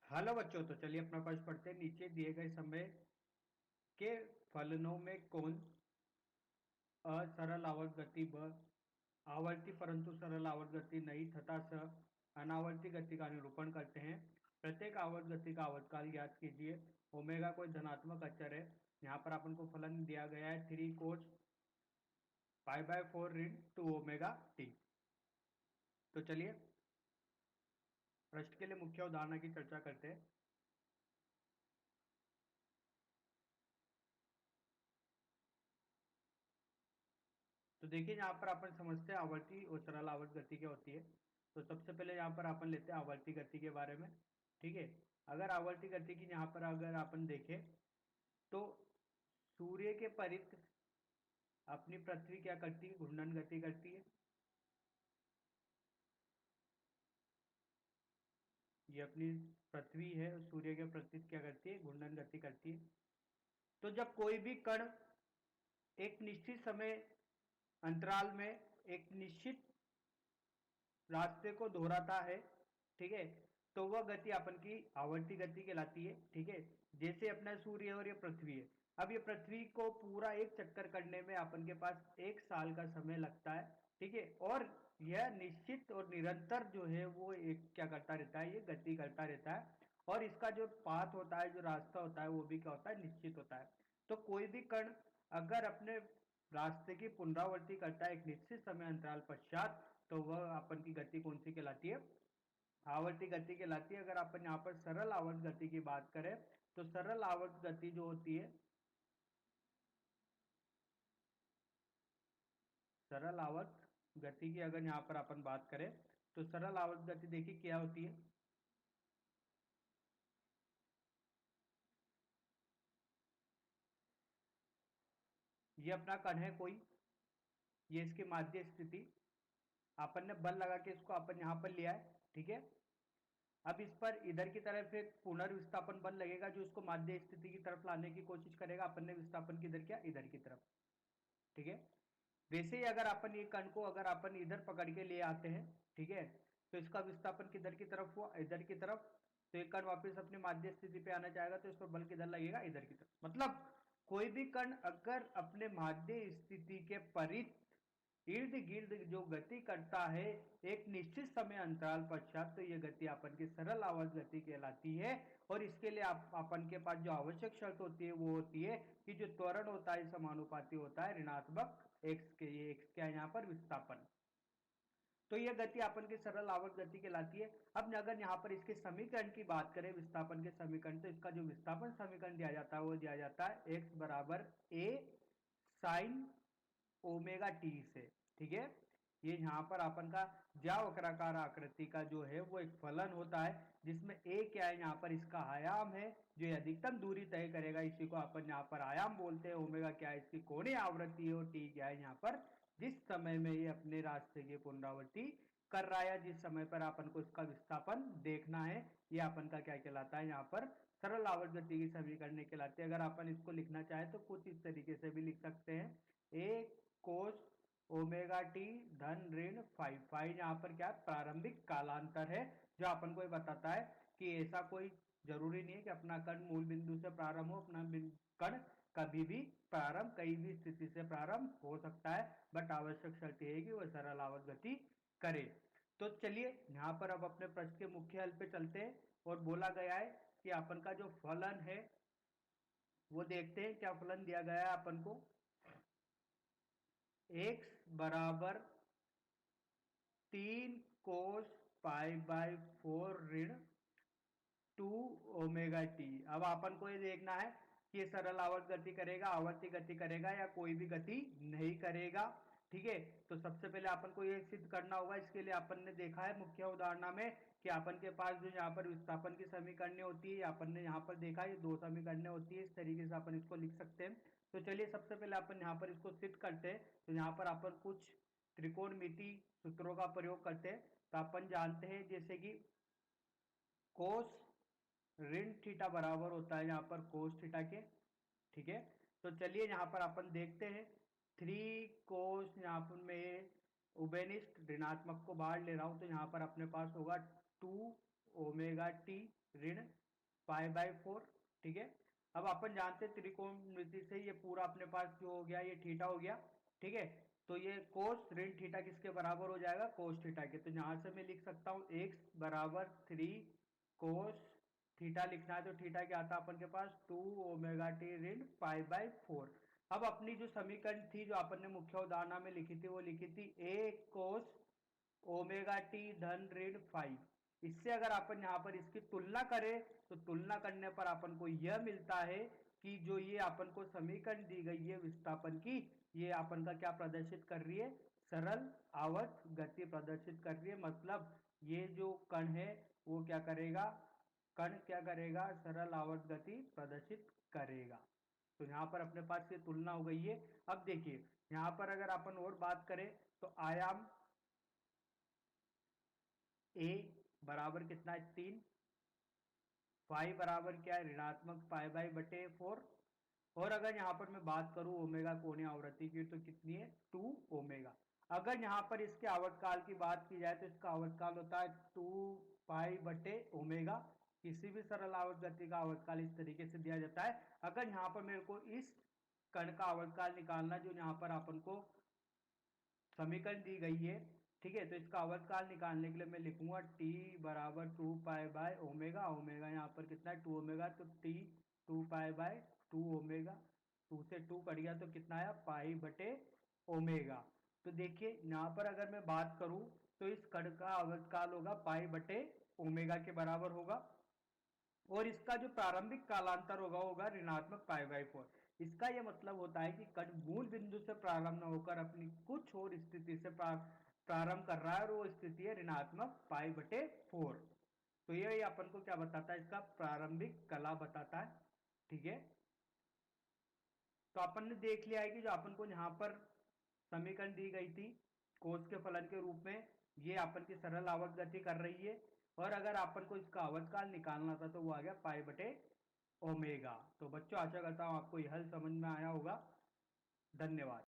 Hello बच्चों, तो चलिए अपना प्रश्न पढ़ते हैं। नीचे दिए गए समय के फलनों में कौन असरल आवर्त गति ब आवर्ती परंतु सरल आवर्त गति नहीं तथा स अनावर्ती गति का निरूपण करते हैं। प्रत्येक आवर्त गति का आवर्तकाल ज्ञात कीजिए। ओमेगा कोई धनात्मक अचर है। यहाँ पर अपन को फलन दिया गया है 3 cos π/4 ऋण 2 ω t। तो चलिए प्रश्न के लिए मुख्य उदाहरण की चर्चा करते हैं। तो देखिए यहाँ पर अपन समझते हैं आवर्ती और सरल आवर्त गति क्या होती है। तो सबसे पहले यहाँ पर अपन लेते हैं आवर्ती गति के बारे में। ठीक है, अगर आवर्ती गति की यहाँ पर अगर अपन देखें तो सूर्य के परित अपनी पृथ्वी क्या करती है, घूर्णन गति करती है। ये अपनी पृथ्वी है, सूर्य के प्रति क्या करती है, घूर्णन गति करती है। तो जब कोई भी कण एक निश्चित समय अंतराल में एक निश्चित रास्ते को दोहराता है, ठीक है, तो वह गति अपन की आवर्ती गति कहलाती है। ठीक है, जैसे अपना सूर्य और ये पृथ्वी है। अब ये पृथ्वी को पूरा एक चक्कर करने में अपन के पास 1 साल का समय लगता है। ठीक है, और यह निश्चित और निरंतर जो है वो एक क्या करता रहता है, ये गति करता रहता है। और इसका जो पाथ होता है, जो रास्ता होता है, वो भी क्या होता है, निश्चित होता है। तो कोई भी कण अगर अपने रास्ते की पुनरावृत्ति करता है एक निश्चित समय अंतराल पश्चात, तो वह अपन की गति कौन सी कहलाती है, आवर्ती गति कहलाती है। अगर अपन यहाँ पर सरल आवर्त गति की बात करें तो सरल आवर्त गति जो होती है, सरल आवर्त गति की अगर यहाँ पर अपन बात करें तो सरल आवर्त गति देखिए क्या होती है। ये अपना कण है कोई, ये इसकी माध्य स्थिति, अपन ने बल लगा के इसको अपन यहाँ पर लिया है। ठीक है, अब इस पर इधर की तरफ एक पुनर्विस्थापन बल लगेगा जो इसको माध्य स्थिति की तरफ लाने की कोशिश करेगा। अपन ने विस्थापन किधर किया, इधर की तरफ। ठीक है, वैसे ही अगर अपन ये कण को अगर अपन इधर पकड़ के ले आते हैं, ठीक है, तो इसका विस्थापन किधर की तरफ हुआ, इधर की तरफ। तो ये कण वापस अपनी माध्य स्थिति पे आना चाहेगा, तो इस पर बल किधर लगेगा, इधर की तरफ। मतलब कोई भी कण अगर अपने माध्य स्थिति के परित इर्द गिर्द जो गति करता है एक निश्चित समय अंतराल पश्चात, तो यह गति अपन की सरल आवर्त गति कहलाती है। और इसके लिए अपन के पास जो आवश्यक शर्त होती है वो होती है कि जो त्वरण होता है समानुपाती होता है ऋणात्मक एक्स के। ये एक्स क्या है यहाँ पर, विस्थापन। तो यह गति अपन की सरल आवर्त गति कहलाती है। अब अगर यहाँ पर इसके समीकरण की बात करें, विस्थापन के समीकरण, तो इसका जो विस्थापन समीकरण दिया जाता है वो दिया जाता है एक्स बराबर ए साइन ओमेगा टी से। ठीक है, ये यहाँ पर अपन का ज्यावक्राकार आकृति का जो है वो एक फलन होता है, जिसमें ए क्या है, यहाँ पर इसका आयाम है जो ये अधिकतम दूरी तय करेगा, इसी को अपन यहाँ पर आयाम बोलते हैं। ओमेगा क्या है, इसकी कोणीय आवृत्ति है, और टी क्या है यहाँ पर जिस समय में ये अपने रास्ते की पुनरावृत्ति कर रहा है, जिस समय पर अपन को इसका विस्थापन देखना है, ये अपन का क्या कहलाता है, यहाँ पर सरल आवर्त गति की समीकरण कहलाते हैं। अगर अपन इसको लिखना चाहे तो कुछ इस तरीके से भी लिख सकते हैं, ए कोस ओमेगा टी धन ऋण फाइव। फाइव यहाँ पर क्या प्रारंभिक कालांतर है, जो अपन को ये बताता है कि ऐसा कोई जरूरी नहीं है कि अपना कण मूल बिंदु से प्रारंभ हो। अपना कण कभी भी प्रारंभ कहीं भी स्थिति से प्रारंभ हो सकता है, बट आवश्यक शर्त यह है कि वह सरल आवर्त गति करे। तो चलिए यहाँ पर अब अपने प्रश्न के मुख्य हल पे चलते हैं, और बोला गया है कि अपन का जो फलन है वो देखते हैं। क्या फलन दिया गया है अपन को, एक्स बराबर 3 cos π/4 ऋण 2 ω t। अब अपन को ये देखना है कि ये सरल आवर्त गति करेगा, आवर्ती गति करेगा, या कोई भी गति नहीं करेगा। ठीक है, तो सबसे पहले अपन को ये सिद्ध करना होगा। इसके लिए अपन ने देखा है मुख्य उदाहरण में कि अपन के पास जो यहाँ पर विस्थापन की समीकरणें होती है, अपन ने यहाँ पर देखा ये दो समीकरणें होती है, इस तरीके से अपन इसको लिख सकते हैं। तो चलिए सबसे पहले अपन यहाँ पर इसको सिद्ध करते हैं। तो यहाँ पर अपन कुछ त्रिकोणमिति सूत्रों का प्रयोग करते हैं। तो अपन जानते हैं जैसे कि कोस ऋण थीटा बराबर होता है यहाँ पर कोस थीटा के। ठीक है, तो चलिए यहाँ पर अपन देखते हैं 3 कोस, यहाँ पर मैं उभयनिष्ठ ऋणात्मक को बाहर ले रहा हूं, तो यहाँ पर अपने पास होगा 2 ओमेगा टी ऋण पाई बाय 4। ठीक है, अब अपन जानते हैं त्रिकोणमिति से ये पूरा अपने पास जो हो गया ये थीटा हो गया। ठीक है, तो ये कोस ऋण थीटा किसके बराबर हो जाएगा, कोस थीटा के। तो यहां से मैं लिख सकता हूं x बराबर 3 कोस थीटा लिखना है तो थीटा क्या आता है अपन के पास 2 ओमेगा टी ऋण पाई बाय 4। अब अपनी जो समीकरण थी जो अपन ने मुख्य उदाहरण में लिखी थी वो लिखी थी a कोस ओमेगा टी धन ऋण 5। इससे अगर अपन यहाँ पर इसकी तुलना करें तो तुलना करने पर अपन को यह मिलता है कि जो ये अपन को समीकरण दी गई है विस्थापन की, ये अपन का क्या प्रदर्शित कर रही है, सरल आवर्त गति प्रदर्शित कर रही है। मतलब ये जो कण है वो क्या करेगा, कण क्या करेगा, सरल आवर्त गति प्रदर्शित करेगा। तो यहाँ पर अपने पास ये तुलना हो गई है। अब देखिए यहाँ पर अगर अपन और बात करें तो आयाम a बराबर कितना है 3, फाई बराबर क्या है ऋणात्मक पाई बाई बटे 4। और अगर यहाँ पर मैं बात करूं ओमेगा कोणीय आवृत्ति की तो कितनी है 2 ओमेगा। अगर यहाँ पर इसके आवर्तकाल की बात की जाए तो इसका आवर्तकाल होता है 2 पाई बटे ओमेगा। किसी भी सरल आवर्त गति का आवर्तकाल इस तरीके से दिया जाता है। अगर यहाँ पर मेरे को इस कण का आवर्तकाल निकालना जो यहाँ पर अपन को समीकरण दी गई है, ठीक है, तो इसका आवर्तकाल निकालने के लिए मैं लिखूंगा t बराबर 2 पाई बाय ओमेगा। ओमेगा यहाँ पर कितना है 2 ओमेगा, तो t 2 पाई बाय 2 ओमेगा, 2 से 2 कट गया तो कितना आया पाई बटे ओमेगा। तो देखिए यहाँ पर अगर मैं बात करूं तो इस कण का आवर्तकाल होगा पाई बटे ओमेगा के बराबर होगा और इसका जो प्रारंभिक कालांतर होगा ऋणात्मक पाई बाय 4। इसका यह मतलब होता है कि कण मूल बिंदु से प्रारंभ न होकर अपनी कुछ और स्थिति से प्रारंभ कर रहा है और वो स्थिति है ऋणात्मक पाई बटे 4। तो ये अपन को क्या बताता है, इसका प्रारंभिक कला बताता है। ठीक है, तो अपन ने देख लिया है कि जो अपन को यहाँ पर समीकरण दी गई थी कोस के फलन के रूप में, ये अपन की सरल आवर्त गति कर रही है और अगर अपन को इसका आवर्तकाल निकालना था तो वो आ गया पाई बटे ओमेगा। तो बच्चों आशा करता हूं आपको यह हल समझ में आया होगा। धन्यवाद।